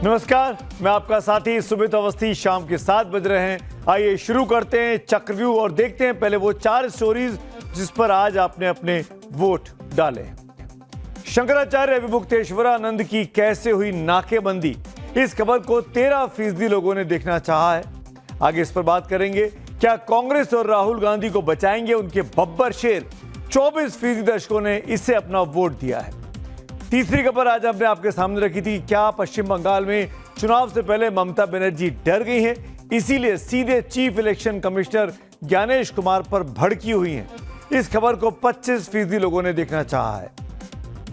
नमस्कार, मैं आपका साथी सुमित अवस्थी। शाम के 7 बज रहे हैं। आइए शुरू करते हैं चक्रव्यूह और देखते हैं पहले वो 4 स्टोरीज जिस पर आज आपने अपने वोट डाले। शंकराचार्य विमुक्तेश्वरानंद की कैसे हुई नाकेबंदी, इस खबर को 13% लोगों ने देखना चाहा है। आगे इस पर बात करेंगे। क्या कांग्रेस और राहुल गांधी को बचाएंगे उनके बब्बर शेर? 24% दर्शकों ने इससे अपना वोट दिया है। तीसरी खबर आज हमने आपके सामने रखी थी। क्या पश्चिम बंगाल में चुनाव से पहले ममता बनर्जी डर गई हैं, इसीलिए सीधे chief election commissioner Gyanesh Kumar पर भड़की हुई हैं? इस खबर को 25% लोगों ने देखना चाहा है।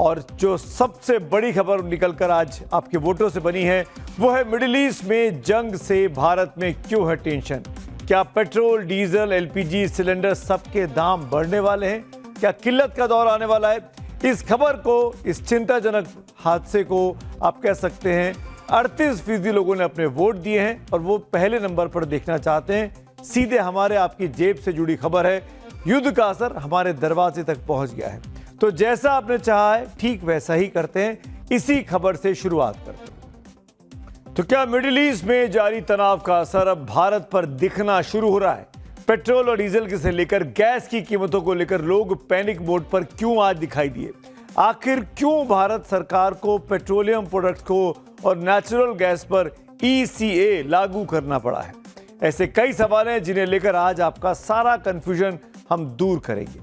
और जो सबसे बड़ी खबर निकलकर आज आपके वोटों से बनी है वो है मिडिल ईस्ट में जंग से भारत में क्यों है टेंशन। क्या पेट्रोल, डीजल, एलपीजी सिलेंडर सबके दाम बढ़ने वाले हैं? क्या किल्लत का दौर आने वाला है? इस खबर को, इस चिंताजनक हादसे को आप कह सकते हैं 38% लोगों ने अपने वोट दिए हैं और वो पहले नंबर पर देखना चाहते हैं। सीधे हमारे आपकी जेब से जुड़ी खबर है। युद्ध का असर हमारे दरवाजे तक पहुंच गया है। तो जैसा आपने चाहा है ठीक वैसा ही करते हैं। इसी खबर से शुरुआत करते हैं। तो क्या मिडिल ईस्ट में जारी तनाव का असर अब भारत पर दिखना शुरू हो रहा है? पेट्रोल और डीजल से लेकर गैस की कीमतों को लेकर लोग पैनिक मोड पर क्यों आज दिखाई दिए? आखिर क्यों भारत सरकार को पेट्रोलियम प्रोडक्ट्स को और नेचुरल गैस पर ECA लागू करना पड़ा है? ऐसे कई सवाल हैं जिन्हें लेकर आज आपका सारा कंफ्यूजन हम दूर करेंगे।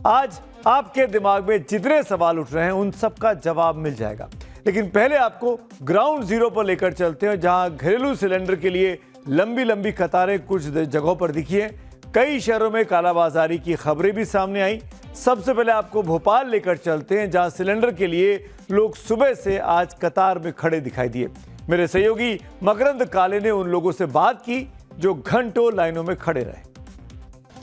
आज आपके दिमाग में जितने सवाल उठ रहे हैं उन सब का जवाब मिल जाएगा। लेकिन पहले आपको ग्राउंड जीरो पर लेकर चलते हैं, जहां घरेलू सिलेंडर के लिए लंबी लंबी कतारें कुछ जगहों पर दिखी है। कई शहरों में कालाबाजारी की खबरें भी सामने आई। सबसे पहले आपको भोपाल लेकर चलते हैं, जहां सिलेंडर के लिए लोग सुबह से आज कतार में खड़े दिखाई दिए। मेरे सहयोगी मकरंद काले ने उन लोगों से बात की जो घंटों लाइनों में खड़े रहे।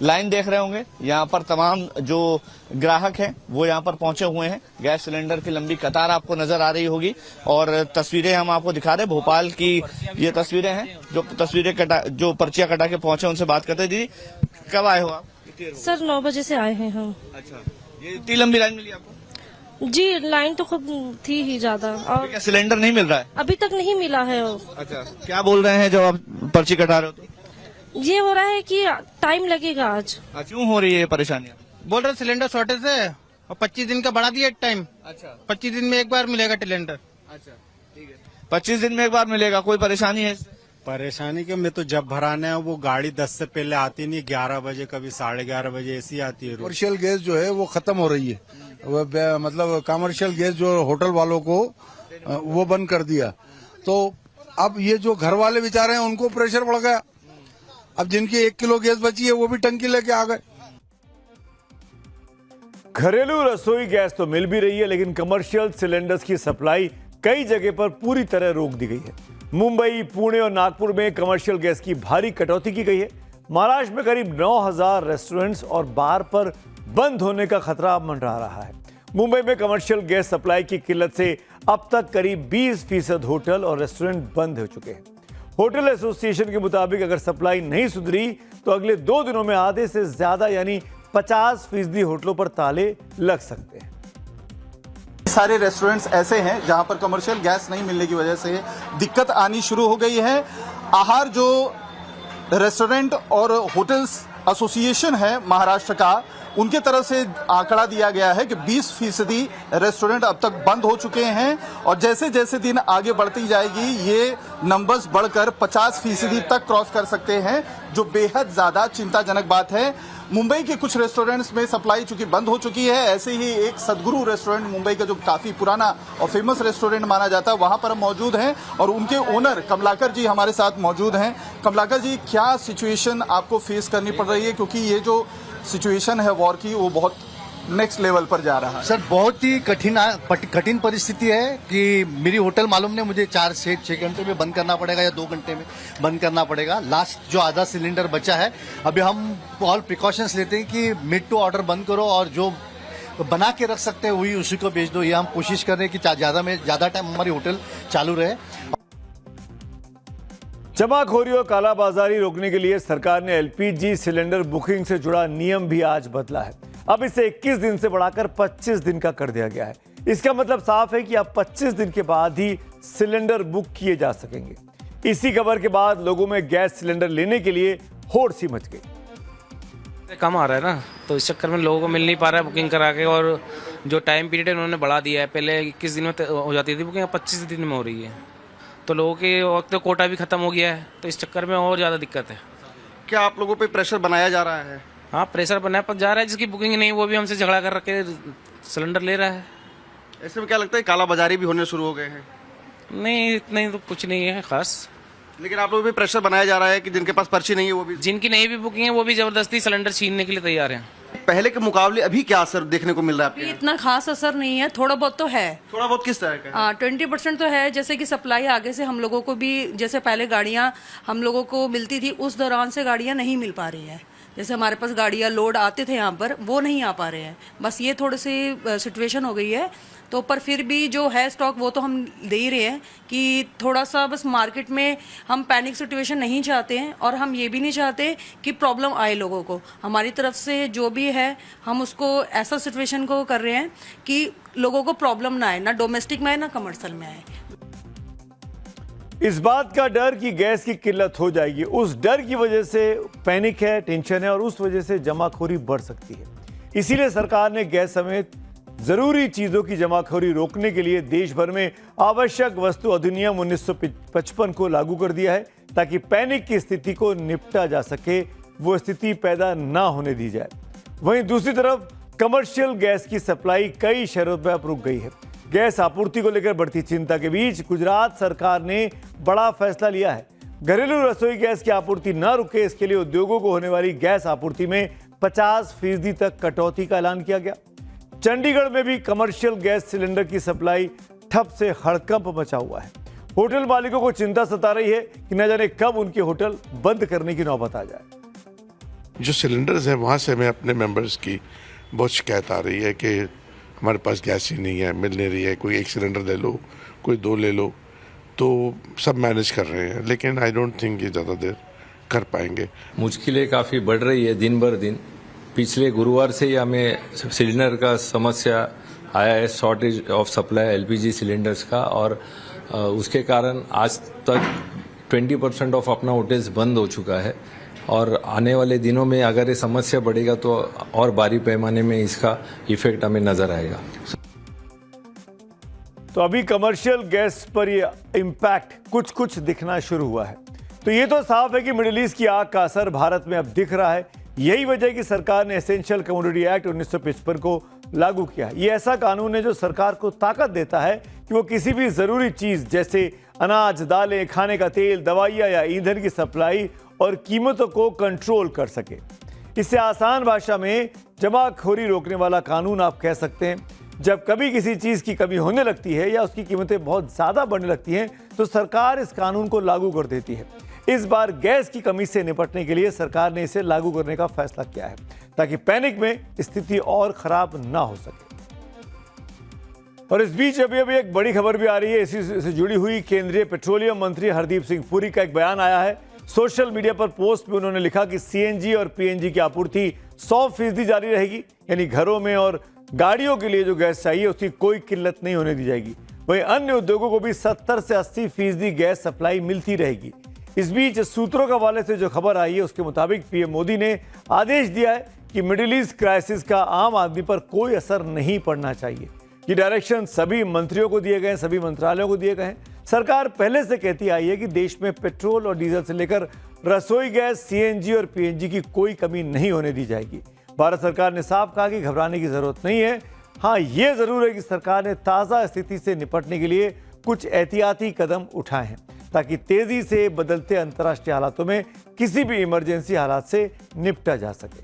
लाइन देख रहे होंगे, यहाँ पर तमाम जो ग्राहक हैं वो यहाँ पर पहुंचे हुए हैं। गैस सिलेंडर की लंबी कतार आपको नजर आ रही होगी और तस्वीरें हम आपको दिखा रहे हैं। भोपाल की ये तस्वीरें हैं, जो पर्चियां कटा के पहुंचे उनसे बात करते हैं। दीदी, कब आए हो आप? सर 9 बजे से आए हैं हम। अच्छा, ये इतनी लंबी लाइन मिली आपको? जी, लाइन तो खूब थी ही ज्यादा। और क्या सिलेंडर नहीं मिल रहा है? अभी तक नहीं मिला है। अच्छा, क्या बोल रहे हैं जब आप पर्ची कटा रहे हो? तो ये हो रहा है कि टाइम लगेगा आज। क्यों हो रही है ये परेशानियाँ? बोल रहे सिलेंडर शॉर्टेज है और 25 दिन का बढ़ा दिया टाइम। अच्छा, 25 दिन में एक बार मिलेगा सिलेंडर। अच्छा ठीक है, 25 दिन में एक बार मिलेगा। कोई परेशानी है इससे? परेशानी के में तो जब भराने है वो गाड़ी 10 से पहले आती नहीं, 11 बजे कभी 11:30 बजे ऐसी आती है। कमर्शियल गैस जो है वो खत्म हो रही है। मतलब कमर्शियल गैस जो होटल वालों को वो बंद कर दिया, तो अब ये जो घर वाले बेचारे हैं उनको प्रेशर बढ़ गया। अब जिनकी 1 किलो गैस बची है वो भी टंकी लेके आ गए। घरेलू रसोई गैस तो मिल भी रही है, लेकिन कमर्शियल सिलेंडर्स की सप्लाई कई जगह पर पूरी तरह रोक दी गई है। मुंबई, पुणे और नागपुर में कमर्शियल गैस की भारी कटौती की गई है। महाराष्ट्र में करीब 9000 रेस्टोरेंट्स और बार पर बंद होने का खतरा मंडरा रहा है। मुंबई में कमर्शियल गैस सप्लाई की किल्लत से अब तक करीब 20% होटल और रेस्टोरेंट बंद हो चुके हैं। होटल एसोसिएशन के मुताबिक अगर सप्लाई नहीं सुधरी तो अगले 2 दिनों में आधे से ज्यादा यानी 50% होटलों पर ताले लग सकते हैं। सारे रेस्टोरेंट्स ऐसे हैं जहां पर कमर्शियल गैस नहीं मिलने की वजह से दिक्कत आनी शुरू हो गई है। आहार जो रेस्टोरेंट और होटल्स एसोसिएशन है महाराष्ट्र का, उनके तरफ से आंकड़ा दिया गया है कि 20% रेस्टोरेंट अब तक बंद हो चुके हैं और जैसे जैसे दिन आगे बढ़ती जाएगी ये नंबर्स बढ़कर 50% तक क्रॉस कर सकते हैं, जो बेहद ज्यादा चिंताजनक बात है। मुंबई के कुछ रेस्टोरेंट्स में सप्लाई चूंकि बंद हो चुकी है, ऐसे ही एक सदगुरु रेस्टोरेंट मुंबई का जो काफी पुराना और फेमस रेस्टोरेंट माना जाता है, वहां पर हम मौजूद हैं और उनके ओनर कमलाकर जी हमारे साथ मौजूद हैं। कमलाकर जी, क्या सिचुएशन आपको फेस करनी पड़ रही है, क्योंकि ये जो सिचुएशन है वॉर की वो बहुत नेक्स्ट लेवल पर जा रहा है? सर, बहुत ही कठिन परिस्थिति है कि मेरी होटल मालूम नहीं, मुझे 4 से 6 घंटे में बंद करना पड़ेगा या 2 घंटे में बंद करना पड़ेगा। लास्ट जो आधा सिलेंडर बचा है, अभी हम ऑल प्रिकॉशंस लेते हैं कि मिड टू ऑर्डर बंद करो और जो बना के रख सकते हैं वही उसी को बेच दो। ये हम कोशिश कर रहे हैं कि ज्यादा टाइम हमारी होटल चालू रहे। जमाखोरी और कालाबाजारी रोकने के लिए सरकार ने एलपीजी सिलेंडर बुकिंग से जुड़ा नियम भी आज बदला है। अब इसे 21 दिन से बढ़ाकर 25 दिन का कर दिया गया है। इसका मतलब साफ है कि अब 25 दिन के बाद ही सिलेंडर बुक किए जा सकेंगे। इसी खबर के बाद लोगों में गैस सिलेंडर लेने के लिए होड़ सी मच गई। कम आ रहा है ना, तो इस चक्कर में लोगों को मिल नहीं पा रहा है बुकिंग करा के, और जो टाइम पीरियड है उन्होंने बढ़ा दिया है। पहले 21 दिन में हो जाती थी बुकिंग, अब 25 दिन में हो रही है। तो लोगों के वक्त तो कोटा भी खत्म हो गया है, तो इस चक्कर में और ज़्यादा दिक्कत है। क्या आप लोगों पे प्रेशर बनाया जा रहा है? हाँ, प्रेशर बनाया पर जा रहा है। जिसकी बुकिंग नहीं वो भी हमसे झगड़ा कर रखे सिलेंडर ले रहा है। ऐसे में क्या लगता है काला बाजारी भी होने शुरू हो गए हैं? नहीं, इतना तो कुछ नहीं है खास। लेकिन आप लोगों पे प्रेशर बनाया जा रहा है कि जिनके पास पर्ची नहीं है वो भी, जिनकी नहीं भी बुकिंग है वो भी जबरदस्ती सिलेंडर छीनने के लिए तैयार हैं। पहले के मुकाबले अभी क्या असर देखने को मिल रहा है आपके? इतना खास असर नहीं है, थोड़ा बहुत तो है। थोड़ा बहुत किस तरह का? 20% तो है। जैसे कि सप्लाई आगे से हम लोगों को भी, जैसे पहले गाड़ियां हम लोगों को मिलती थी, उस दौरान से गाड़ियां नहीं मिल पा रही है। जैसे हमारे पास गाड़ियां लोड आते थे यहाँ पर, वो नहीं आ पा रहे हैं। बस ये थोड़ी सी सिचुएशन हो गई है। तो पर फिर भी जो है स्टॉक वो तो हम दे ही रहे हैं कि थोड़ा सा बस मार्केट में हम पैनिक सिचुएशन नहीं चाहते हैं, और हम ये भी नहीं चाहते कि प्रॉब्लम आए लोगों को। हमारी तरफ से जो भी है हम उसको ऐसा सिचुएशन को कर रहे हैं कि लोगों को प्रॉब्लम ना आए, ना डोमेस्टिक में आए ना कमर्शियल में आए। इस बात का डर कि गैस की किल्लत हो जाएगी, उस डर की वजह से पैनिक है, टेंशन है, और उस वजह से जमाखोरी बढ़ सकती है। इसीलिए सरकार ने गैस समेत जरूरी चीजों की जमाखोरी रोकने के लिए देश भर में आवश्यक वस्तु अधिनियम 1955 को लागू कर दिया है, ताकि पैनिक की स्थिति को निपटा जा सके, वो स्थिति पैदा ना होने दी जाए। वहीं दूसरी तरफ कमर्शियल गैस की सप्लाई कई शहरों पर रुक गई है। गैस आपूर्ति को लेकर बढ़ती चिंता के बीच गुजरात सरकार ने बड़ा फैसला लिया है। घरेलू रसोई गैस की आपूर्ति न रुके, इसके लिए उद्योगों को होने वाली गैस आपूर्ति में 50% तक कटौती का ऐलान किया गया। चंडीगढ़ में भी कमर्शियल गैस सिलेंडर की सप्लाई ठप से हड़कंप मचा हुआ है। होटल मालिकों को चिंता सता रही है कि न जाने कब उनके होटल बंद करने की नौबत आ जाए। जो सिलेंडर्स हैं वहाँ से हमें अपने मेंबर्स की बहुत शिकायत आ रही है कि हमारे पास गैस ही नहीं है, मिल नहीं रही है। कोई एक सिलेंडर ले लो, कोई 2 ले लो, तो सब मैनेज कर रहे हैं, लेकिन आई डोंट थिंक ये ज़्यादा देर कर पाएंगे। मुश्किलें काफ़ी बढ़ रही है दिन भर दिन। पिछले गुरुवार से ही हमें सिलेंडर का समस्या आया है, shortage of supply LPG cylinders का, और उसके कारण आज तक 20% ऑफ अपना होटल्स बंद हो चुका है। और आने वाले दिनों में अगर ये समस्या बढ़ेगा तो और भारी पैमाने में इसका इफेक्ट हमें नजर आएगा। तो अभी कमर्शियल गैस पर ये इम्पैक्ट कुछ दिखना शुरू हुआ है। तो ये तो साफ है कि मिडिल ईस्ट की आग का असर भारत में अब दिख रहा है। यही वजह है कि सरकार ने एसेंशियल कमोडिटी एक्ट 1955 को लागू किया। ये ऐसा कानून है जो सरकार को ताकत देता है कि वो किसी भी जरूरी चीज जैसे अनाज, दालें, खाने का तेल, दवाइयाँ या ईंधन की सप्लाई और कीमतों को कंट्रोल कर सके। इससे आसान भाषा में जमाखोरी रोकने वाला कानून आप कह सकते हैं। जब कभी किसी चीज की कमी होने लगती है या उसकी कीमतें बहुत ज्यादा बढ़ने लगती हैं तो सरकार इस कानून को लागू कर देती है। इस बार गैस की कमी से निपटने के लिए सरकार ने इसे लागू करने का फैसला किया है, ताकि पैनिक में स्थिति और खराब ना हो सके। और इस बीच अभी एक बड़ी खबर भी आ रही है। इसी से जुड़ी हुई केंद्रीय पेट्रोलियम मंत्री हरदीप सिंह पुरी का एक बयान आया है। सोशल मीडिया पर पोस्ट में उन्होंने लिखा कि सीएनजी और पीएनजी की आपूर्ति 100% जारी रहेगी, यानी घरों में और गाड़ियों के लिए जो गैस चाहिए उसकी कोई किल्लत नहीं होने दी जाएगी। वहीं अन्य उद्योगों को भी 70 से 80% गैस सप्लाई मिलती रहेगी। इस बीच सूत्रों के हवाले से जो खबर आई है उसके मुताबिक पीएम मोदी ने आदेश दिया है कि मिडिल ईस्ट क्राइसिस का आम आदमी पर कोई असर नहीं पड़ना चाहिए। ये डायरेक्शन सभी मंत्रियों को दिए गए हैं, सभी मंत्रालयों को दिए गए हैं। सरकार पहले से कहती आई है कि देश में पेट्रोल और डीजल से लेकर रसोई गैस, सीएनजी और पीएनजी की कोई कमी नहीं होने दी जाएगी। भारत सरकार ने साफ कहा कि घबराने की जरूरत नहीं है। हाँ, ये जरूर है कि सरकार ने ताज़ा स्थिति से निपटने के लिए कुछ एहतियाती कदम उठाए हैं, ताकि तेजी से बदलते अंतर्राष्ट्रीय हालातों में किसी भी इमरजेंसी हालात से निपटा जा सके।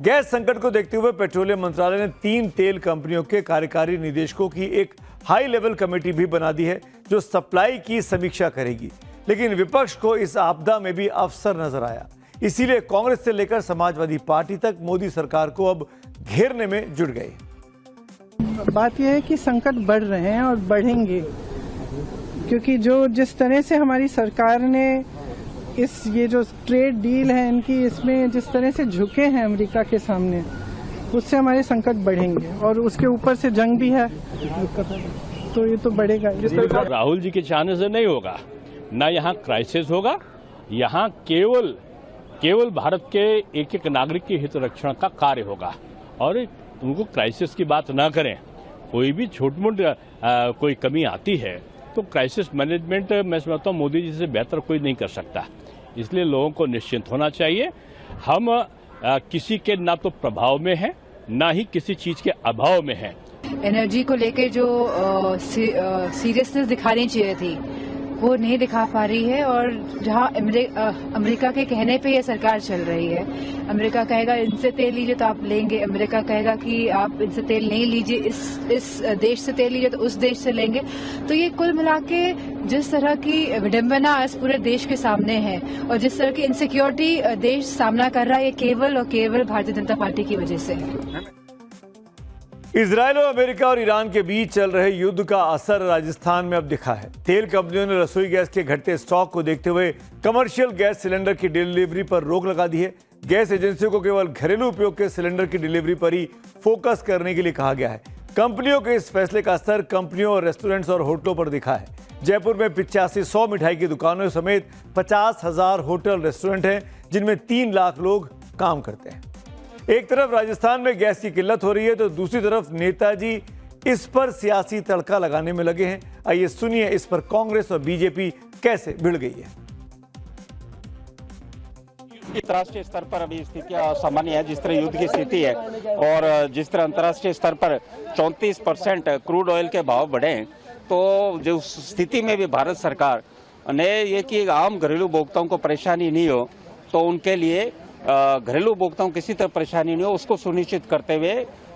गैस संकट को देखते हुए पेट्रोलियम मंत्रालय ने 3 तेल कंपनियों के कार्यकारी निदेशकों की एक हाई लेवल कमेटी भी बना दी है जो सप्लाई की समीक्षा करेगी। लेकिन विपक्ष को इस आपदा में भी अवसर नजर आया, इसीलिए कांग्रेस से लेकर समाजवादी पार्टी तक मोदी सरकार को अब घेरने में जुट गए। बात यह है कि संकट बढ़ रहे हैं और बढ़ेंगे, क्योंकि जिस तरह से हमारी सरकार ने ये जो ट्रेड डील है इनकी, इसमें जिस तरह से झुके हैं अमेरिका के सामने, उससे हमारे संकट बढ़ेंगे। और उसके ऊपर से जंग भी है। तो ये तो बढ़ेगा। राहुल जी के चाहने से नहीं होगा, ना यहाँ क्राइसिस होगा, यहाँ केवल भारत के एक एक नागरिक के हित रक्षण का कार्य होगा। और उनको क्राइसिस की बात ना करें, कोई भी छोट मोट कोई कमी आती है तो क्राइसिस मैनेजमेंट मैं समझता हूँ मोदी जी से बेहतर कोई नहीं कर सकता। इसलिए लोगों को निश्चिंत होना चाहिए। हम किसी के ना तो प्रभाव में हैं, ना ही किसी चीज के अभाव में हैं। एनर्जी को लेकर जो सीरियसनेस दिखानी चाहिए थी वो नहीं दिखा पा रही है, और जहां अमेरिका के कहने पे ये सरकार चल रही है। अमेरिका कहेगा इनसे तेल लीजिए तो आप लेंगे, अमेरिका कहेगा कि आप इनसे तेल नहीं लीजिए, इस देश से तेल लीजिए तो उस देश से लेंगे। तो ये कुल मिला के जिस तरह की विडंबना इस पूरे देश के सामने है और जिस तरह की इनसिक्योरिटी देश सामना कर रहा है, ये केवल और केवल भारतीय जनता पार्टी की वजह से है। इजराइल और अमेरिका और ईरान के बीच चल रहे युद्ध का असर राजस्थान में अब दिखा है। तेल कंपनियों ने रसोई गैस के घटते स्टॉक को देखते हुए कमर्शियल गैस सिलेंडर की डिलीवरी पर रोक लगा दी है। गैस एजेंसियों को केवल घरेलू उपयोग के सिलेंडर की डिलीवरी पर ही फोकस करने के लिए कहा गया है। कंपनियों के इस फैसले का असर कंपनियों और रेस्टोरेंट्स और होटलों पर दिखा है। जयपुर में 8500 मिठाई की दुकानों समेत 50,000 होटल रेस्टोरेंट हैं, जिनमें 3 लाख लोग काम करते हैं। एक तरफ राजस्थान में गैस की किल्लत हो रही है तो दूसरी तरफ नेताजी इस पर सियासी तड़का लगाने में लगे हैं। आइए सुनिए इस पर कांग्रेस और बीजेपी कैसे भिड़ गई है। अंतर्राष्ट्रीय स्तर पर अभी स्थितियां असामान्य है। जिस तरह युद्ध की स्थिति है और जिस तरह अंतर्राष्ट्रीय स्तर पर 34% क्रूड ऑयल के भाव बढ़े, तो जो स्थिति में भी भारत सरकार ने ये कि आम घरेलू उपभोक्ताओं को परेशानी नहीं हो, तो उनके लिए घरेलू उपभोक्ताओं किसी तरह परेशानी नहीं हो, उसको सुनिश्चित करते हुए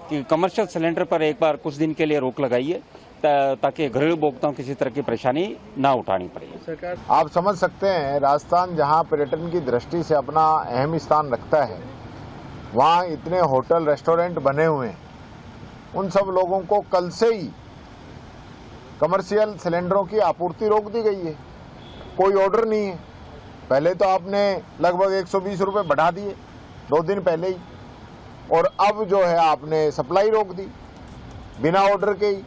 कि कमर्शियल सिलेंडर पर एक बार कुछ दिन के लिए रोक लगाइए, ताकि घरेलू उपभोक्ताओं किसी तरह की परेशानी ना उठानी पड़े। आप समझ सकते हैं, राजस्थान जहां पर्यटन की दृष्टि से अपना अहम स्थान रखता है, वहां इतने होटल रेस्टोरेंट बने हुए हैं। उन सब लोगों को कल से ही कमर्शियल सिलेंडरों की आपूर्ति रोक दी गई है। कोई ऑर्डर नहीं है। पहले तो आपने लगभग 120 रुपए बढ़ा दिए 2 दिन पहले ही, और अब जो है आपने सप्लाई रोक दी बिना ऑर्डर के ही।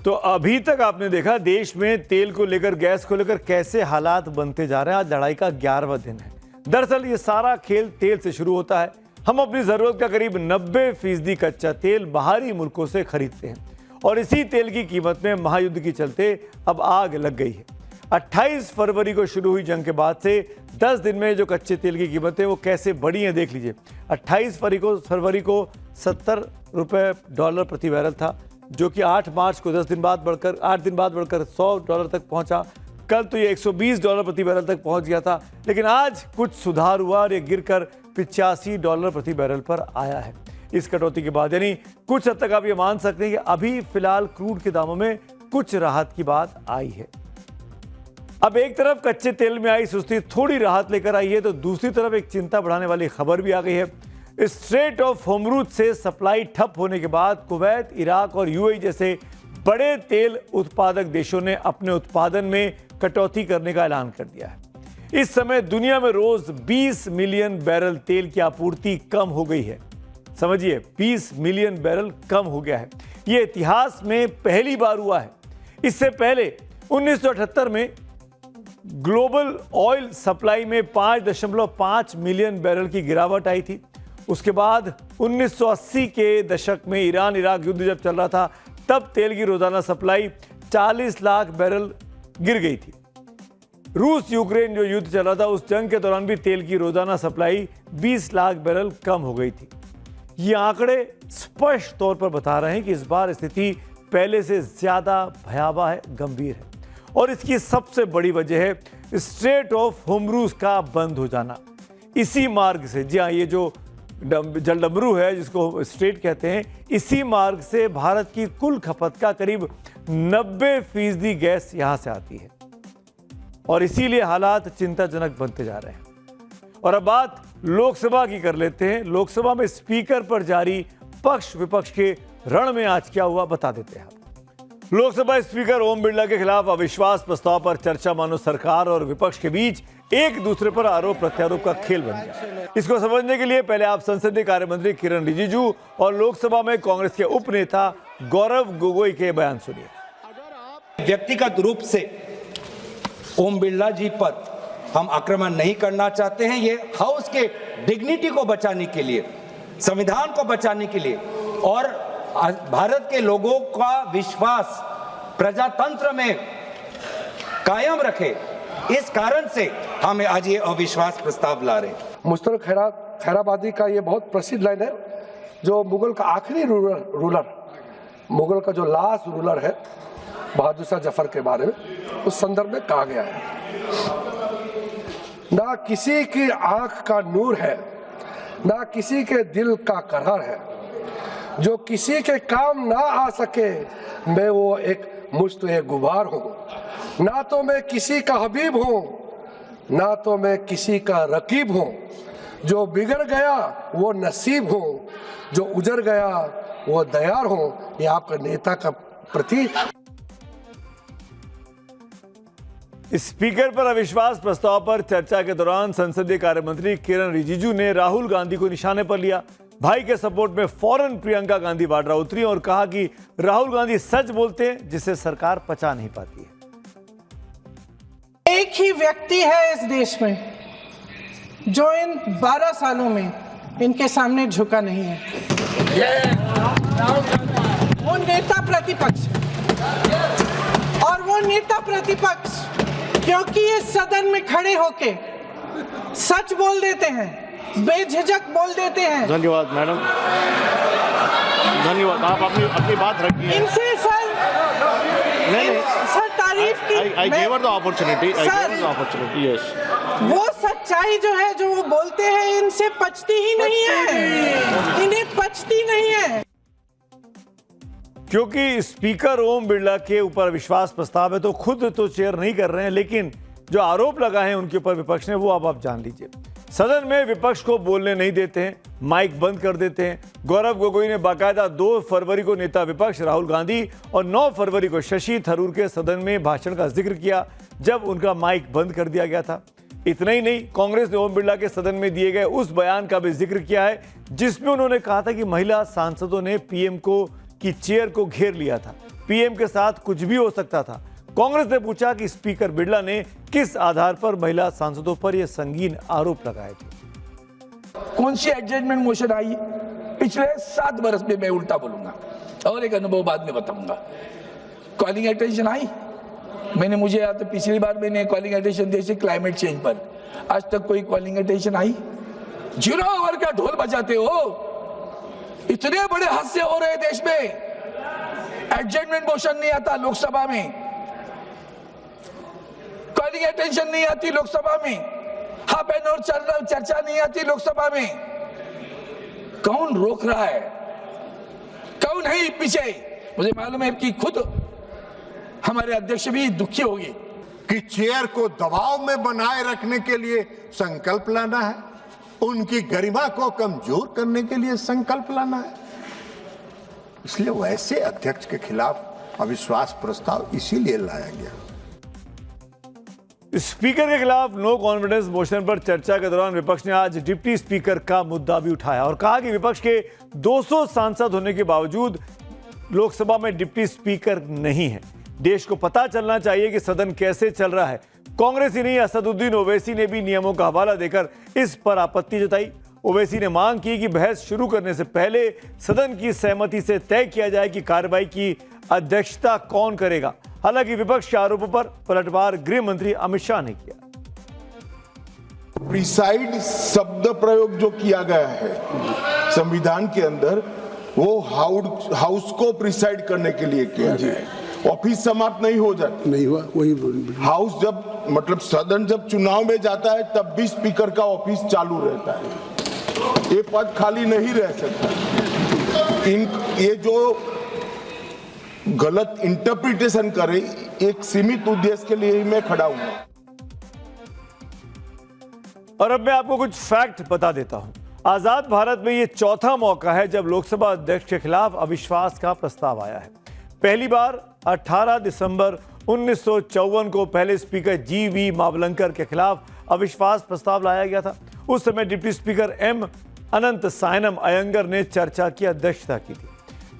तो अभी तक आपने देखा देश में तेल को लेकर, गैस को लेकर कैसे हालात बनते जा रहे हैं। आज लड़ाई का 11वां दिन है। दरअसल ये सारा खेल तेल से शुरू होता है। हम अपनी जरूरत का करीब 90% कच्चा तेल बाहरी मुल्कों से खरीदते हैं और इसी तेल की कीमत में महायुद्ध के चलते अब आग लग गई है। 28 फरवरी को शुरू हुई जंग के बाद से 10 दिन में जो कच्चे तेल की कीमतें वो कैसे बढ़ी हैं देख लीजिए। 28 फरवरी को $70 प्रति बैरल था, जो कि 8 मार्च को 8 दिन बाद बढ़कर $100 तक पहुंचा। कल तो ये $120 प्रति बैरल तक पहुंच गया था, लेकिन आज कुछ सुधार हुआ और ये गिरकर $85 प्रति बैरल पर आया है। इस कटौती के बाद यानी कुछ हद तक आप ये मान सकते हैं कि अभी फिलहाल क्रूड के दामों में कुछ राहत की बात आई है। अब एक तरफ कच्चे तेल में आई सुस्ती थोड़ी राहत लेकर आई है, तो दूसरी तरफ एक चिंता बढ़ाने वाली खबर भी आ गई है। स्ट्रेट ऑफ होर्मुज से सप्लाई ठप होने के बाद कुवैत, इराक और यूएई जैसे बड़े तेल उत्पादक देशों ने अपने उत्पादन में कटौती करने का ऐलान कर दिया है। इस समय दुनिया में रोज 20 मिलियन बैरल तेल की आपूर्ति कम हो गई है। समझिए, 20 मिलियन बैरल कम हो गया है। यह इतिहास में पहली बार हुआ है। इससे पहले 1978 में ग्लोबल ऑयल सप्लाई में 5.5 मिलियन बैरल की गिरावट आई थी। उसके बाद 1980 के दशक में ईरान इराक युद्ध जब चल रहा था, तब तेल की रोजाना सप्लाई 40 लाख बैरल गिर गई थी। रूस यूक्रेन जो युद्ध चल रहा था, उस जंग के दौरान भी तेल की रोजाना सप्लाई 20 लाख बैरल कम हो गई थी। ये आंकड़े स्पष्ट तौर पर बता रहे हैं कि इस बार स्थिति पहले से ज्यादा भयावह है, गंभीर है। और इसकी सबसे बड़ी वजह है स्ट्रेट ऑफ होर्मुज का बंद हो जाना। इसी मार्ग से, जी हाँ, ये जो जलडमरू है जिसको स्ट्रेट कहते हैं, इसी मार्ग से भारत की कुल खपत का करीब 90% गैस यहां से आती है और इसीलिए हालात चिंताजनक बनते जा रहे हैं। और अब बात लोकसभा की कर लेते हैं। लोकसभा में स्पीकर पर जारी पक्ष विपक्ष के रण में आज क्या हुआ बता देते हैं। लोकसभा स्पीकर ओम बिरला के खिलाफ अविश्वास प्रस्ताव पर चर्चा मानो सरकार और विपक्ष के बीच एक दूसरे पर आरोप प्रत्यारोप का खेल बन गया। इसको समझने के लिए पहले आप संसदीय कार्य मंत्री किरण रिजिजू और लोकसभा में कांग्रेस के उप नेता गौरव गोगोई के बयान सुनिए। व्यक्तिगत रूप से ओम बिरला जी पर हम आक्रमण नहीं करना चाहते हैं। ये हाउस के डिग्निटी को बचाने के लिए, संविधान को बचाने के लिए और भारत के लोगों का विश्वास प्रजातंत्र में कायम रखे, इस कारण से हमें आज ये अविश्वास प्रस्ताव ला रहे हैं। मुस्तफा खैराबादी का ये बहुत प्रसिद्ध लाइन है, जो मुगल का आखिरी रूलर, मुगल का जो लास्ट रूलर है बहादुर शाह जफर के बारे में, उस संदर्भ में कहा गया है, ना किसी की आंख का नूर है, ना किसी के दिल का करार है, जो किसी के काम ना आ सके मैं वो एक मुश्तए गुबार हूँ, ना तो मैं किसी का हबीब हूँ, ना तो मैं किसी का रकीब हूँ, जो बिगड़ गया वो नसीब हूँ, जो उजड़ गया वो दयार हूँ। ये आपका नेता का प्रति। स्पीकर पर अविश्वास प्रस्ताव पर चर्चा के दौरान संसदीय कार्य मंत्री किरण रिजिजू ने राहुल गांधी को निशाने पर लिया। भाई के सपोर्ट में फौरन प्रियंका गांधी वाड्रा उतरी और कहा कि राहुल गांधी सच बोलते हैं जिसे सरकार पचा नहीं पाती है। एक ही व्यक्ति है इस देश में जो इन 12 सालों में इनके सामने झुका नहीं है, वो नेता प्रतिपक्ष। और वो नेता प्रतिपक्ष क्योंकि इस सदन में खड़े होके सच बोल देते हैं, बेझिझक बोल देते हैं। धन्यवाद मैडम, धन्यवाद। आप अपनी बात रखिए। इनसे सर तारीफ की। I gave her the opportunity. I gave her the opportunity. Yes. वो सच्चाई जो है, जो वो बोलते हैं, इनसे पचती ही नहीं है, इन्हें पचती नहीं है। क्योंकि स्पीकर ओम बिरला के ऊपर विश्वास प्रस्ताव है तो खुद तो चेयर नहीं कर रहे हैं, लेकिन जो आरोप लगाए हैं उनके ऊपर विपक्ष ने, वो अब आप जान लीजिए। सदन में विपक्ष को बोलने नहीं देते हैं, माइक बंद कर देते हैं। गौरव गोगोई ने बाकायदा 2 फरवरी को नेता विपक्ष राहुल गांधी और 9 फरवरी को शशि थरूर के सदन में भाषण का जिक्र किया, जब उनका माइक बंद कर दिया गया था। इतना ही नहीं, कांग्रेस ने ओम बिरला के सदन में दिए गए उस बयान का भी जिक्र किया है जिसमें उन्होंने कहा था कि महिला सांसदों ने पीएम की चेयर को घेर लिया था, पीएम के साथ कुछ भी हो सकता था। कांग्रेस ने पूछा कि स्पीकर बिरला ने किस आधार पर महिला सांसदों पर यह संगीन आरोप लगाए थे। कौन सी एडजस्टमेंट मोशन आई पिछले 7 बरस में, मैं उल्टा बोलूंगा और एक अनुभव बाद में बताऊंगा। कॉलिंग अटेंशन आई, मुझे याद है पिछली बार मैंने कॉलिंग अटेंशन दी थी क्लाइमेट चेंज पर, आज तक कोई कॉलिंग अटेंशन आई? 0 आवर का ढोल बजाते हो, इतने बड़े हादसे हो रहे देश में, एडजस्टमेंट मोशन नहीं आता लोकसभा में, कॉलिंग अटेंशन नहीं आती लोकसभा में, हाफ एन आवर चर्चा नहीं आती लोकसभा में। कौन रोक रहा है, कौन है पीछे? मुझे मालूम है कि खुद हमारे अध्यक्ष भी दुखी होंगे कि चेयर को दबाव में बनाए रखने के लिए संकल्प लाना है, उनकी गरिमा को कमजोर करने के लिए संकल्प लाना है। इसलिए वैसे अध्यक्ष के खिलाफ अविश्वास प्रस्ताव इसीलिए लाया गया। स्पीकर के खिलाफ नो कॉन्फिडेंस मोशन पर चर्चा के दौरान विपक्ष ने आज डिप्टी स्पीकर का मुद्दा भी उठाया और कहा कि विपक्ष के 200 सांसद होने के बावजूद लोकसभा में डिप्टी स्पीकर नहीं है। देश को पता चलना चाहिए कि सदन कैसे चल रहा है। कांग्रेस ही नहीं, असदुद्दीन ओवैसी ने भी नियमों का हवाला देकर इस पर आपत्ति जताई। ओवैसी ने मांग की कि बहस शुरू करने से पहले सदन की सहमति से तय किया जाए कि कार्रवाई की अध्यक्षता कौन करेगा। हालांकि विपक्ष के आरोपों पर पलटवार गृह मंत्री अमित शाह ने किया। प्रिसाइड शब्द प्रयोग जो किया गया है संविधान के अंदर, वो हाउस को प्रिसाइड करने के लिए किया गया है। ऑफिस समाप्त नहीं हो जाती, नहीं हुआ, वही हाउस जब मतलब सदन जब चुनाव में जाता है तब भी स्पीकर का ऑफिस चालू रहता है, ये पद खाली नहीं रह सकता। ये जो गलत इंटरप्रिटेशन करे, एक सीमित उद्देश्य के लिए ही मैं खड़ा हूं। और अब मैं आपको कुछ फैक्ट बता देता हूं। आजाद भारत में यह चौथा मौका है जब लोकसभा अध्यक्ष के खिलाफ अविश्वास का प्रस्ताव आया है। पहली बार 18 दिसंबर 1954 को पहले स्पीकर जी.वी. मावलंकर के खिलाफ अविश्वास प्रस्ताव लाया गया था। उस समय डिप्टी स्पीकर एम. अनंत सायनम अयंगर ने चर्चा की अध्यक्षता की थी।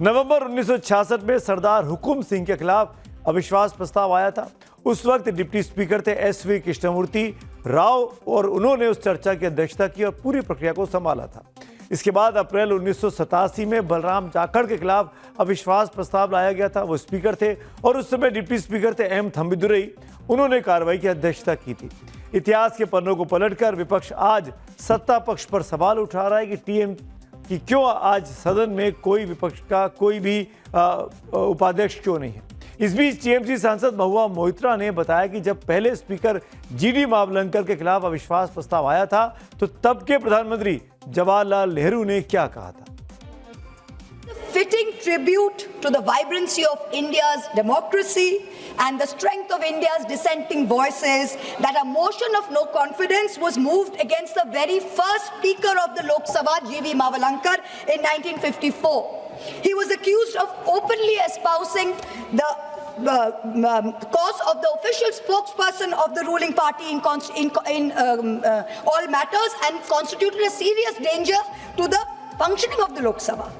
नवंबर 1966 में सरदार हुकुम सिंह के खिलाफ अविश्वास प्रस्ताव आया था। उस वक्त डिप्टी स्पीकर थे एसवी कृष्णमूर्ति राव और उन्होंने उस चर्चा की अध्यक्षता की और पूरी प्रक्रिया को संभाला था। इसके बाद अप्रैल 1987 में बलराम जाखड़ के खिलाफ अविश्वास प्रस्ताव लाया गया था। वो स्पीकर थे और उस समय डिप्टी स्पीकर थे एम थंबिदुरई। उन्होंने कार्रवाई की अध्यक्षता की थी। इतिहास के पन्नों को पलटकर विपक्ष आज सत्ता पक्ष पर सवाल उठा रहा है कि क्यों आज सदन में कोई विपक्ष का कोई भी उपाध्यक्ष क्यों नहीं है। इस बीच टीएमसी सांसद महुआ मोइत्रा ने बताया कि जब पहले स्पीकर जीडी मावलंकर के खिलाफ अविश्वास प्रस्ताव आया था तो तब के प्रधानमंत्री जवाहरलाल नेहरू ने क्या कहा था। Fitting tribute to the vibrancy of India's democracy and the strength of India's dissenting voices that a motion of no confidence was moved against the very first speaker of the Lok Sabha, G.V. Mavalankar, in 1954. He was accused of openly espousing the cause of the official spokesperson of the ruling party in all matters and constituted a serious danger to the functioning of the Lok Sabha.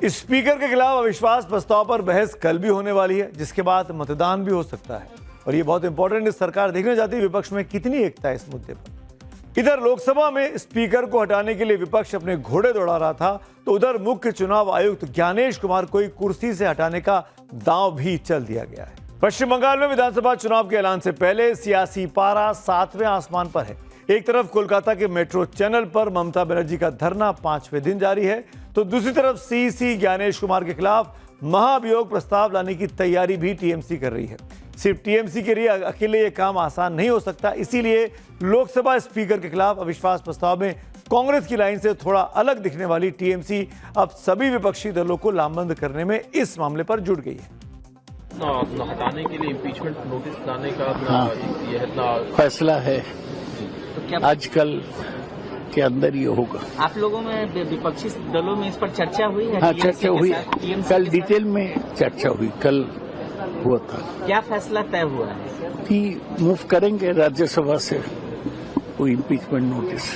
Speaker के खिलाफ अविश्वास प्रस्ताव पर बहस कल भी होने वाली है, जिसके बाद मतदान भी हो सकता है और ये बहुत इंपॉर्टेंट है। सरकार देखने जाती है विपक्ष में कितनी एकता है इस मुद्दे पर। इधर लोकसभा में स्पीकर को हटाने के लिए विपक्ष अपने घोड़े दौड़ा रहा था तो उधर मुख्य चुनाव आयुक्त ज्ञानेश कुमार को कुर्सी से हटाने का दांव भी चल दिया गया है। पश्चिम बंगाल में विधानसभा चुनाव के ऐलान से पहले सियासी पारा 7वें आसमान पर है। एक तरफ कोलकाता के मेट्रो चैनल पर ममता बनर्जी का धरना 5वें दिन जारी है तो दूसरी तरफ सीईसी ज्ञानेश कुमार के खिलाफ महाभियोग प्रस्ताव लाने की तैयारी भी टीएमसी कर रही है। सिर्फ टीएमसी के लिए अकेले ये काम आसान नहीं हो सकता, इसीलिए लोकसभा स्पीकर के खिलाफ अविश्वास प्रस्ताव में कांग्रेस की लाइन से थोड़ा अलग दिखने वाली टीएमसी अब सभी विपक्षी दलों को लामबंद करने में इस मामले पर जुट गई है। हटाने के लिए इम्पीचमेंट नोटिस लाने का फैसला है आजकल के अंदर ये होगा। आप लोगों में विपक्षी दलों में इस पर चर्चा हुई है? हाँ, चर्चा हुई। कल डिटेल में चर्चा हुई, कल हुआ था। क्या फैसला तय हुआ है कि मूव करेंगे राज्यसभा से वो इम्पीचमेंट नोटिस।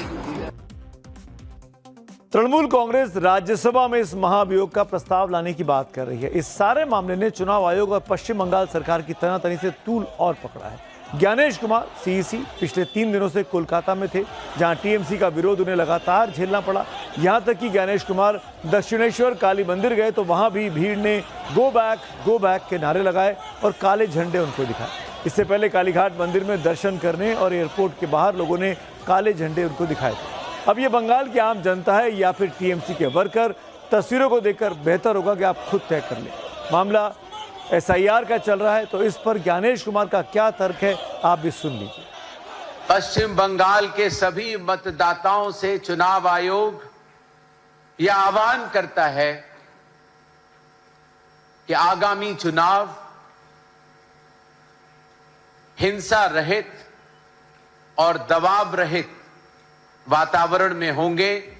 तृणमूल कांग्रेस राज्यसभा में इस महाभियोग का प्रस्ताव लाने की बात कर रही है। इस सारे मामले ने चुनाव आयोग और पश्चिम बंगाल सरकार की तनातनी से तूल और पकड़ा है। ज्ञानेश कुमार सीईसी पिछले 3 दिनों से कोलकाता में थे, जहां टीएमसी का विरोध उन्हें लगातार झेलना पड़ा। यहां तक कि ज्ञानेश कुमार दक्षिणेश्वर काली मंदिर गए तो वहां भी भीड़ ने गो बैक के नारे लगाए और काले झंडे उनको दिखाए। इससे पहले कालीघाट मंदिर में दर्शन करने और एयरपोर्ट के बाहर लोगों ने काले झंडे उनको दिखाए थे। अब ये बंगाल की आम जनता है या फिर टीएमसी के वर्कर, तस्वीरों को देखकर बेहतर होगा कि आप खुद तय कर लें। मामला एसआईआर का चल रहा है तो इस पर ज्ञानेश कुमार का क्या तर्क है, आप भी सुन लीजिए। पश्चिम बंगाल के सभी मतदाताओं से चुनाव आयोग यह आह्वान करता है कि आगामी चुनाव हिंसा रहित और दबाव रहित वातावरण में होंगे।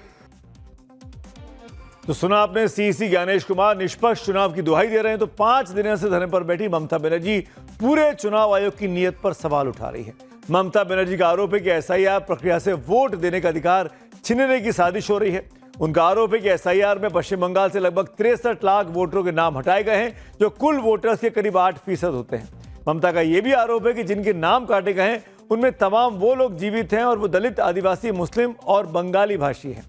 तो सुना आपने, सीईसी ज्ञानेश कुमार निष्पक्ष चुनाव की दुहाई दे रहे हैं तो 5 दिनों से धरने पर बैठी ममता बनर्जी पूरे चुनाव आयोग की नीयत पर सवाल उठा रही है। ममता बनर्जी का आरोप है कि एसआईआर प्रक्रिया से वोट देने का अधिकार छीनने की साजिश हो रही है। उनका आरोप है कि एसआईआर में पश्चिम बंगाल से लगभग 63 लाख वोटरों के नाम हटाए गए हैं, जो कुल वोटर्स के करीब 8% होते हैं। ममता का यह भी आरोप है कि जिनके नाम काटे गए हैं उनमें तमाम वो लोग जीवित हैं और वो दलित, आदिवासी, मुस्लिम और बंगाली भाषी हैं।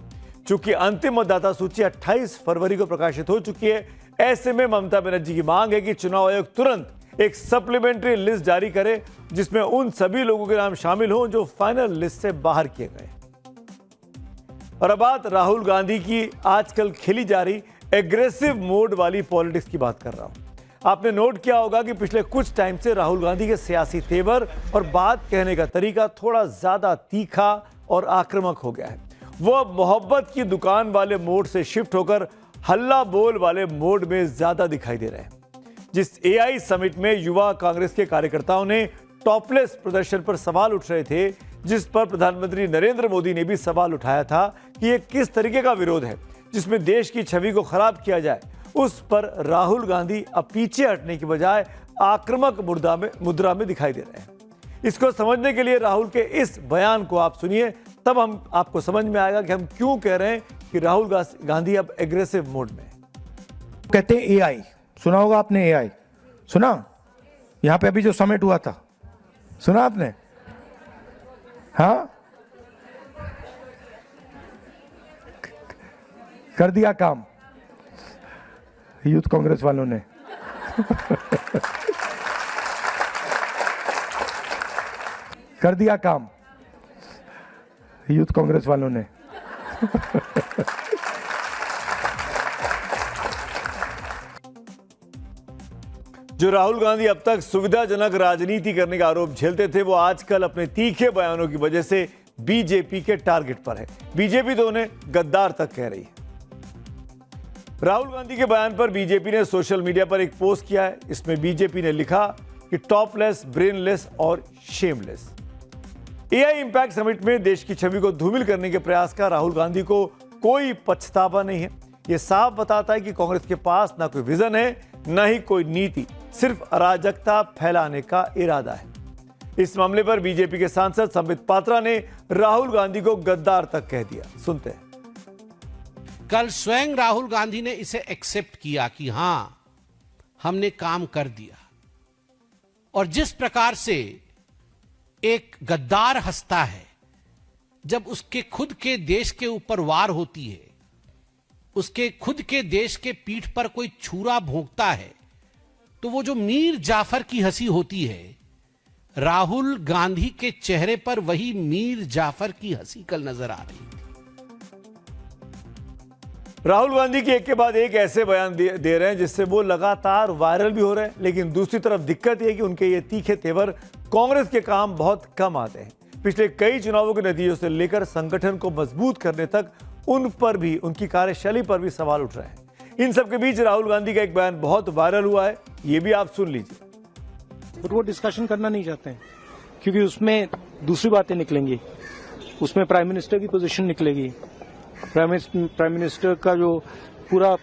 चूंकि अंतिम मतदाता सूची 28 फरवरी को प्रकाशित हो चुकी है, ऐसे में ममता बनर्जी की मांग है कि चुनाव आयोग तुरंत एक सप्लीमेंट्री लिस्ट जारी करे जिसमें उन सभी लोगों के नाम शामिल हों जो फाइनल लिस्ट से बाहर किए गए। और अब बात राहुल गांधी की आजकल खेली जा रही एग्रेसिव मोड वाली पॉलिटिक्स की बात कर रहा हूं। आपने नोट किया होगा कि पिछले कुछ टाइम से राहुल गांधी के सियासी तेवर और बात कहने का तरीका थोड़ा ज्यादा तीखा और आक्रामक हो गया है। वो अब मोहब्बत की दुकान वाले मोड से शिफ्ट होकर हल्ला बोल वाले मोड में ज्यादा दिखाई दे रहे हैं। जिस एआई समिट में युवा कांग्रेस के कार्यकर्ताओं ने टॉपलेस प्रदर्शन पर सवाल उठ रहे थे, जिस पर प्रधानमंत्री नरेंद्र मोदी ने भी सवाल उठाया था कि यह किस तरीके का विरोध है जिसमें देश की छवि को खराब किया जाए, उस पर राहुल गांधी अब पीछे हटने की बजाय आक्रामक मुद्रा में दिखाई दे रहे हैं। इसको समझने के लिए राहुल के इस बयान को आप सुनिए, तब हम आपको समझ में आएगा कि हम क्यों कह रहे हैं कि राहुल गांधी अब एग्रेसिव मोड में है। कहते हैं एआई, सुना होगा आपने एआई, सुना? यहां पे अभी जो समिट हुआ था, सुना आपने? हाँ, कर दिया काम यूथ कांग्रेस वालों ने। कर दिया काम यूथ कांग्रेस वालों ने। जो राहुल गांधी अब तक सुविधाजनक राजनीति करने का आरोप झेलते थे, वो आजकल अपने तीखे बयानों की वजह से बीजेपी के टारगेट पर है। बीजेपी तो उन्हें गद्दार तक कह रही है। राहुल गांधी के बयान पर बीजेपी ने सोशल मीडिया पर एक पोस्ट किया है। इसमें बीजेपी ने लिखा कि टॉपलेस, ब्रेनलेस और शेमलेस। एआई इंपैक्ट समिट में देश की छवि को धूमिल करने के प्रयास का राहुल गांधी को कोई पछतावा नहीं है। यह साफ बताता है कि कांग्रेस के पास ना कोई विजन है, न ही कोई नीति, सिर्फ अराजकता फैलाने का इरादा है। इस मामले पर बीजेपी के सांसद संबित पात्रा ने राहुल गांधी को गद्दार तक कह दिया। सुनते हैं। कल स्वयं राहुल गांधी ने इसे एक्सेप्ट किया कि हां, हमने काम कर दिया। और जिस प्रकार से एक गद्दार हंसता है जब उसके खुद के देश के ऊपर वार होती है, उसके खुद के देश के पीठ पर कोई छुरा भोंकता है, तो वो जो मीर जाफर की हंसी होती है, राहुल गांधी के चेहरे पर वही मीर जाफर की हंसी कल नजर आ रही थी। राहुल गांधी के एक के बाद एक ऐसे बयान दे रहे हैं जिससे वो लगातार वायरल भी हो रहे हैं, लेकिन दूसरी तरफ दिक्कत यह कि उनके ये तीखे तेवर कांग्रेस के काम बहुत कम आते हैं। पिछले कई चुनावों के नतीजों से लेकर संगठन को मजबूत करने तक उन पर भी, उनकी कार्यशैली पर भी सवाल उठ रहे हैं। इन सब के बीच राहुल गांधी का एक बयान बहुत वायरल हुआ है, ये भी आप सुन लीजिए। बट वो डिस्कशन करना नहीं चाहते हैं क्योंकि उसमें दूसरी बातें निकलेंगी, उसमें प्राइम मिनिस्टर की पोजीशन निकलेगी, प्राइम मिनिस्टर का जो पूरा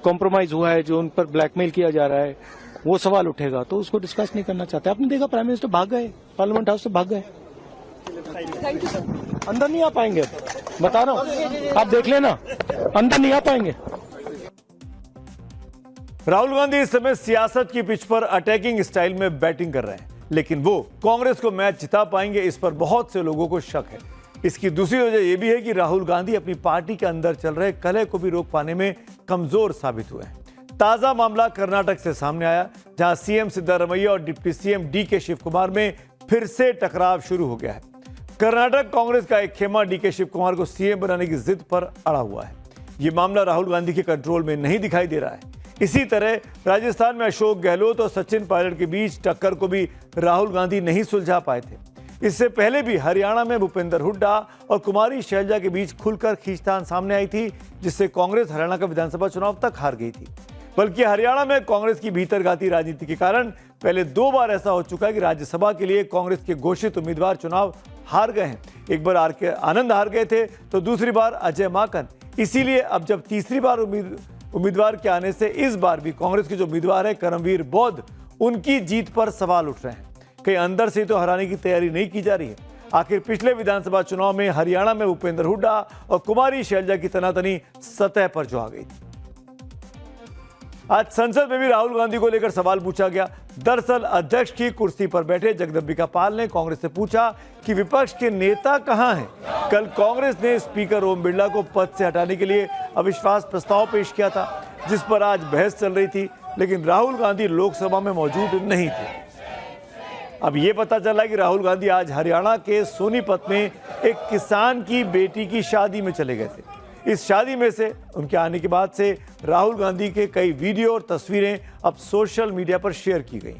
कॉम्प्रोमाइज हुआ है, जो उन पर ब्लैकमेल किया जा रहा है, वो सवाल उठेगा, तो उसको डिस्कस नहीं करना चाहते। आपने देखा प्राइम मिनिस्टर भाग गए, पार्लियामेंट हाउस से भाग गए, अंदर नहीं आ पाएंगे। बता रहा हूं, आप देख लेना, अंदर नहीं आ पाएंगे। राहुल गांधी इस समय सियासत की पिच पर अटैकिंग स्टाइल में बैटिंग कर रहे हैं, लेकिन वो कांग्रेस को मैच जिता पाएंगे, इस पर बहुत से लोगों को शक है। इसकी दूसरी वजह यह भी है कि राहुल गांधी अपनी पार्टी के अंदर चल रहे कलह को भी रोक पाने में कमजोर साबित हुए हैं। ताजा मामला कर्नाटक से सामने आया, जहां सीएम सिद्धारमैया और deputy CM DK Shiva Kumar में फिर से टकराव शुरू हो गया है। कर्नाटक कांग्रेस का एक खेमा डीके शिव कुमार को सीएम बनाने की जिद पर अड़ा हुआ है। यह मामला राहुल गांधी के कंट्रोल में नहीं दिखाई दे रहा है। इसी तरह राजस्थान में अशोक गहलोत और सचिन पायलट के बीच टक्कर को भी राहुल गांधी नहीं सुलझा पाए थे। इससे पहले भी हरियाणा में भूपेंद्र हुड्डा और कुमारी शैलजा के बीच खुलकर खींचतान सामने आई थी, जिससे कांग्रेस हरियाणा का विधानसभा चुनाव तक हार गई थी। बल्कि हरियाणा में कांग्रेस की भीतरघाती राजनीति के कारण पहले 2 बार ऐसा हो चुका है कि राज्यसभा के लिए कांग्रेस के घोषित उम्मीदवार चुनाव हार गए हैं। एक बार आर के आनंद हार गए थे, तो दूसरी बार अजय माकन। इसीलिए अब जब तीसरी बार उम्मीदवार के आने से इस बार भी कांग्रेस के जो उम्मीदवार है करमवीर बौद्ध, उनकी जीत पर सवाल उठ रहे हैं। कहीं अंदर से तो हराने की तैयारी नहीं की जा रही है। आखिर पिछले विधानसभा चुनाव में हरियाणा में भूपेंद्र हुड्डा और कुमारी शैलजा की तनातनी सतह पर जो आ गई थी। आज संसद में भी राहुल गांधी को लेकर सवाल पूछा गया। दरअसल अध्यक्ष की कुर्सी पर बैठे जगदम्बिका पाल ने कांग्रेस से पूछा कि विपक्ष के नेता कहां हैं। कल कांग्रेस ने स्पीकर ओम बिरला को पद से हटाने के लिए अविश्वास प्रस्ताव पेश किया था, जिस पर आज बहस चल रही थी, लेकिन राहुल गांधी लोकसभा में मौजूद नहीं थे। अब ये पता चला कि राहुल गांधी आज हरियाणा के सोनीपत में एक किसान की बेटी की शादी में चले गए थे। इस शादी में से उनके आने के बाद से राहुल गांधी के कई वीडियो और तस्वीरें अब सोशल मीडिया पर शेयर की गई।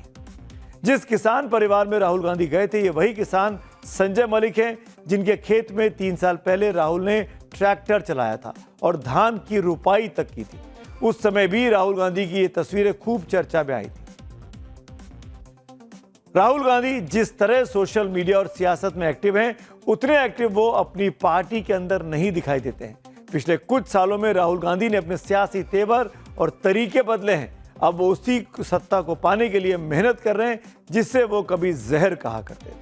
जिस किसान परिवार में राहुल गांधी गए थे, ये वही किसान संजय मलिक हैं, जिनके खेत में 3 साल पहले राहुल ने ट्रैक्टर चलाया था और धान की रुपाई तक की थी। उस समय भी राहुल गांधी की ये तस्वीरें खूब चर्चा में आई थी। राहुल गांधी जिस तरह सोशल मीडिया और सियासत में एक्टिव हैं, उतने एक्टिव वो अपनी पार्टी के अंदर नहीं दिखाई देते हैं। पिछले कुछ सालों में राहुल गांधी ने अपने सियासी तेवर और तरीके बदले हैं। अब वो उसी सत्ता को पाने के लिए मेहनत कर रहे हैं, जिससे वो कभी जहर कहा करते थे।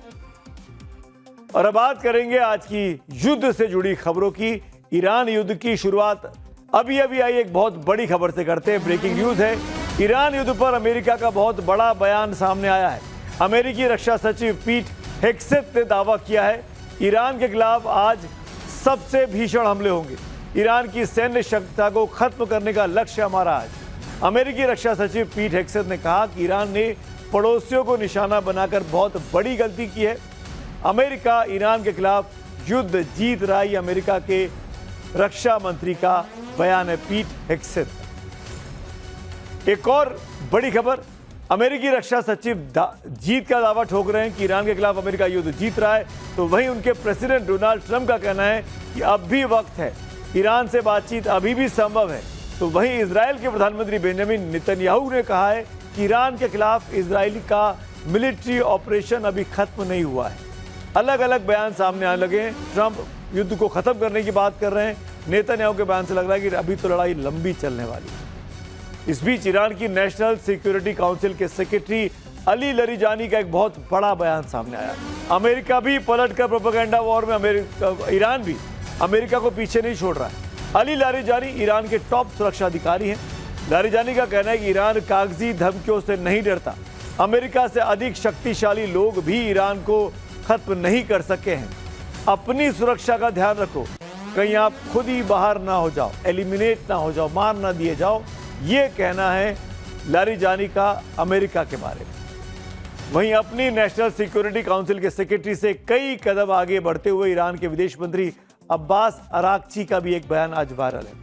और अब बात करेंगे आज की युद्ध से जुड़ी खबरों की। ईरान युद्ध की शुरुआत अभी अभी आई एक बहुत बड़ी खबर से करते हैं। ब्रेकिंग न्यूज है, ईरान युद्ध पर अमेरिका का बहुत बड़ा बयान सामने आया है। अमेरिकी रक्षा सचिव पीट हेग्सेथ ने दावा किया है, ईरान के खिलाफ आज सबसे भीषण हमले होंगे। ईरान की सैन्य क्षमता को खत्म करने का लक्ष्य हमारा है। अमेरिकी रक्षा सचिव पीट हेग्सेथ ने कहा कि ईरान ने पड़ोसियों को निशाना बनाकर बहुत बड़ी गलती की है। अमेरिका ईरान के खिलाफ युद्ध जीत रहा है, अमेरिका के रक्षा मंत्री का बयान है, पीट हेग्सेथ। एक और बड़ी खबर, अमेरिकी रक्षा सचिव जीत का दावा ठोक रहे हैं कि ईरान के खिलाफ अमेरिका युद्ध जीत रहा है, तो वहीं उनके प्रेसिडेंट डोनाल्ड ट्रंप का कहना है कि अब भी वक्त है, ईरान से बातचीत अभी भी संभव है। तो वहीं इजराइल के प्रधानमंत्री बेंजामिन नेतन्याहू ने कहा है कि ईरान के खिलाफ इजरायली का मिलिट्री ऑपरेशन अभी खत्म नहीं हुआ है। अलग अलग बयान सामने आने लगे हैं। ट्रंप युद्ध को खत्म करने की बात कर रहे हैं, नेतन्याहू के बयान से लग रहा है कि अभी तो लड़ाई लंबी चलने वाली है। इस बीच ईरान की नेशनल सिक्योरिटी काउंसिल के सेक्रेटरी अली लरीजानी का एक बहुत बड़ा बयान सामने आया। अमेरिका भी पलटकर प्रोपेगेंडा वॉर में ईरान भी अमेरिका को पीछे नहीं छोड़ रहा है। अली लारीजानी ईरान के टॉप सुरक्षा अधिकारी हैं। लारीजानी का कहना है कि ईरान कागजी धमकियों से नहीं डरता। अमेरिका से अधिक शक्तिशाली लोग भी ईरान को खत्म नहीं कर सके हैं। अपनी सुरक्षा का ध्यान रखो, कहीं आप खुद ही बाहर ना हो जाओ, एलिमिनेट ना हो जाओ, मार ना दिए जाओ। ये कहना है लारीजानी का अमेरिका के बारे में। वहीं अपनी नेशनल सिक्योरिटी काउंसिल के सेक्रेटरी से कई कदम आगे बढ़ते हुए ईरान के विदेश मंत्री अब्बास अराक्ची का भी एक बयान आज वायरल है।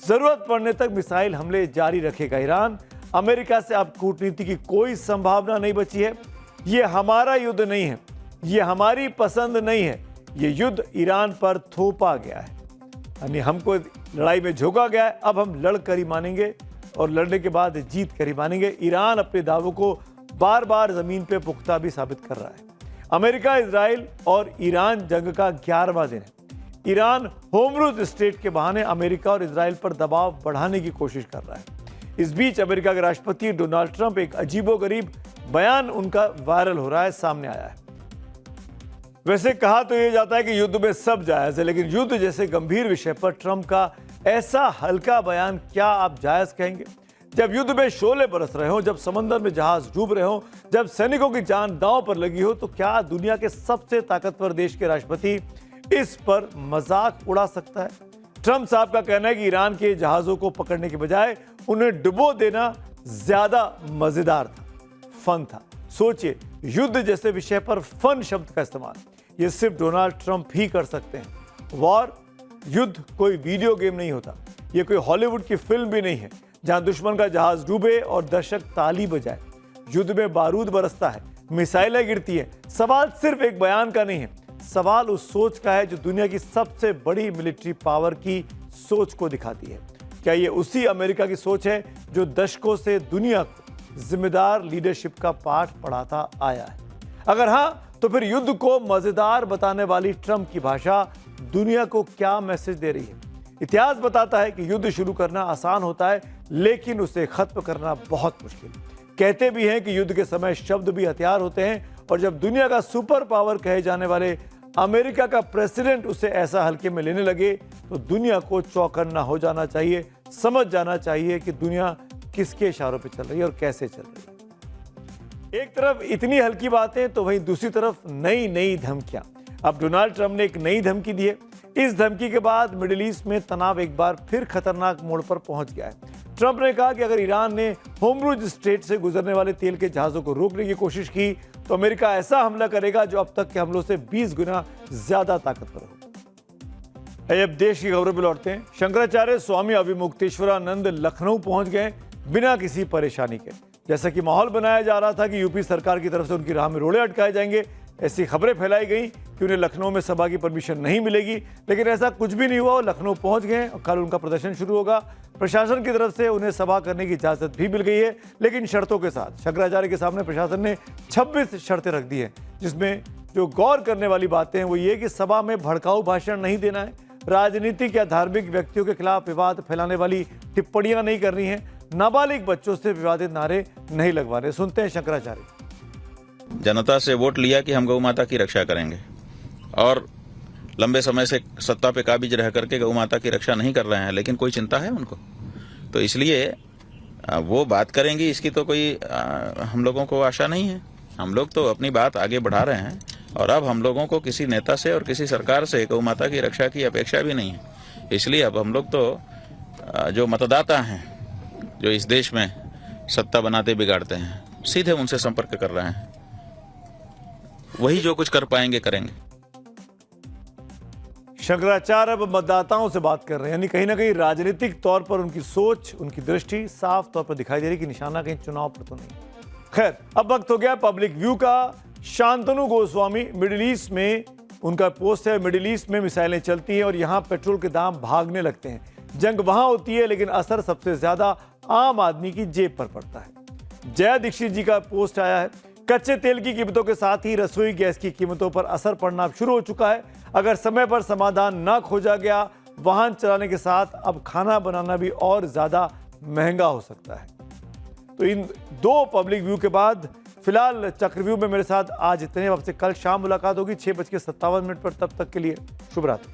जरूरत पड़ने तक मिसाइल हमले जारी रखेगा ईरान। अमेरिका से अब कूटनीति की कोई संभावना नहीं बची है। ये हमारा युद्ध नहीं है, ये हमारी पसंद नहीं है, ये युद्ध ईरान पर थोपा गया है, यानी हमको लड़ाई में झोंका गया है। अब हम लड़ कर ही मानेंगे और लड़ने के बाद जीत कर ही मानेंगे। ईरान अपने दावों को बार बार जमीन पे पुख्ता भी साबित कर रहा है। अमेरिका, इजराइल और ईरान जंग का 11वां दिन है। ईरान होमरूज स्टेट के बहाने अमेरिका और इजराइल पर दबाव बढ़ाने की कोशिश कर रहा है। इस बीच अमेरिका के राष्ट्रपति डोनाल्ड ट्रंप, एक अजीबोगरीब बयान उनका वायरल हो रहा है, सामने आया है। वैसे कहा तो यह जाता है कि युद्ध में सब जायज है, लेकिन युद्ध जैसे गंभीर विषय पर ट्रंप का ऐसा हल्का बयान क्या आप जायज कहेंगे? जब युद्ध में शोले बरस रहे हो, जब समंदर में जहाज डूब रहे हो, जब सैनिकों की जान दांव पर लगी हो, तो क्या दुनिया के सबसे ताकतवर देश के राष्ट्रपति इस पर मजाक उड़ा सकता है? ट्रंप साहब का कहना है कि ईरान के जहाजों को पकड़ने के बजाय उन्हें डुबो देना ज्यादा मजेदार था, फन था। सोचिए, युद्ध जैसे विषय पर फन शब्द का इस्तेमाल ये सिर्फ डोनाल्ड ट्रंप ही कर सकते हैं। वॉर, युद्ध कोई वीडियो गेम नहीं होता, ये कोई हॉलीवुड की फिल्म भी नहीं है जहां दुश्मन का जहाज डूबे और दर्शक ताली बजाए। युद्ध में बारूद बरसता है, मिसाइलें गिरती हैं। सवाल सिर्फ एक बयान का नहीं है, सवाल उस सोच का है जो दुनिया की सबसे बड़ी मिलिट्री पावर की सोच को दिखाती है। क्या ये उसी अमेरिका की सोच है जो दशकों से दुनिया को जिम्मेदार लीडरशिप का पाठ पढ़ाता आया है? अगर हां, तो फिर युद्ध को मजेदार बताने वाली ट्रंप की भाषा दुनिया को क्या मैसेज दे रही है? इतिहास बताता है कि युद्ध शुरू करना आसान होता है, लेकिन उसे खत्म करना बहुत मुश्किल। कहते भी हैं कि युद्ध के समय शब्द भी हथियार होते हैं, और जब दुनिया का सुपर पावर कहे जाने वाले अमेरिका का प्रेसिडेंट उसे ऐसा हल्के में लेने लगे, तो दुनिया को चौकन्ना हो जाना चाहिए, समझ जाना चाहिए कि दुनिया किसके इशारों पे चल रही है और कैसे चल रही है। एक तरफ इतनी हल्की बातें, तो वहीं दूसरी तरफ नई नई धमकियां। अब डोनाल्ड ट्रंप ने एक नई धमकी दी है। इस धमकी के बाद मिडिल ईस्ट में तनाव एक बार फिर खतरनाक मोड़ पर पहुंच गया है। ट्रंप ने कहा कि अगर ईरान ने होमरूज स्ट्रेट से गुजरने वाले तेल के जहाजों को रोकने की कोशिश की, तो अमेरिका ऐसा हमला करेगा जो अब तक के हमलों से 20 गुना ज्यादा ताकतवर होगा। अब देश की खबरों पर लौटते हैं। शंकराचार्य स्वामी अभिमुक्तेश्वरानंद लखनऊ पहुंच गए बिना किसी परेशानी के। जैसा कि माहौल बनाया जा रहा था कि यूपी सरकार की तरफ से उनकी राह में रोड़े अटकाए जाएंगे, ऐसी खबरें फैलाई गई कि उन्हें लखनऊ में सभा की परमिशन नहीं मिलेगी, लेकिन ऐसा कुछ भी नहीं हुआ। वो लखनऊ पहुंच गए और कल उनका प्रदर्शन शुरू होगा। प्रशासन की तरफ से उन्हें सभा करने की इजाजत भी मिल गई है, लेकिन शर्तों के साथ। शंकराचार्य के सामने प्रशासन ने 26 शर्तें रख दी हैं, जिसमें जो गौर करने वाली बातें हैं वो ये कि सभा में भड़काऊ भाषण नहीं देना है, राजनीतिक या धार्मिक व्यक्तियों के खिलाफ विवाद फैलाने वाली टिप्पणियां नहीं करनी है, नाबालिग बच्चों से विवादित नारे नहीं लगवाने। सुनते हैं शंकराचार्य। जनता से वोट लिया कि हम गौ माता की रक्षा करेंगे, और लंबे समय से सत्ता पे काबिज रह करके गौ माता की रक्षा नहीं कर रहे हैं, लेकिन कोई चिंता है उनको? तो इसलिए वो बात करेंगी, इसकी तो कोई हम लोगों को आशा नहीं है। हम लोग तो अपनी बात आगे बढ़ा रहे हैं और अब हम लोगों को किसी नेता से और किसी सरकार से गौ माता की रक्षा की अपेक्षा भी नहीं है। इसलिए अब हम लोग तो जो मतदाता हैं, जो इस देश में सत्ता बनाते बिगाड़ते हैं, सीधे उनसे संपर्क कर रहे हैं। वही जो कुछ कर पाएंगे करेंगे। शंकराचार्य अब मतदाताओं से बात कर रहे हैं, यानी कहीं ना कहीं राजनीतिक तौर पर उनकी सोच, उनकी दृष्टि साफ तौर पर दिखाई दे रही कि निशाना कहीं चुनाव पर तो नहीं। खैर, अब वक्त हो गया पब्लिक व्यू का। शांतनु गोस्वामी, मिडिल ईस्ट में उनका पोस्ट है। मिडिल ईस्ट में मिसाइलें चलती हैं और यहां पेट्रोल के दाम भागने लगते हैं। जंग वहां होती है, लेकिन असर सबसे ज्यादा आम आदमी की जेब पर पड़ता है। जया दीक्षित जी का पोस्ट आया है। कच्चे तेल की कीमतों के साथ ही रसोई गैस की कीमतों पर असर पड़ना शुरू हो चुका है। अगर समय पर समाधान न खोजा गया, वाहन चलाने के साथ अब खाना बनाना भी और ज्यादा महंगा हो सकता है। तो इन दो पब्लिक व्यू के बाद फिलहाल चक्रव्यूह में मेरे साथ आज इतने। आपसे कल शाम मुलाकात होगी 6:57 पर। तब तक के लिए शुभ रात्रि।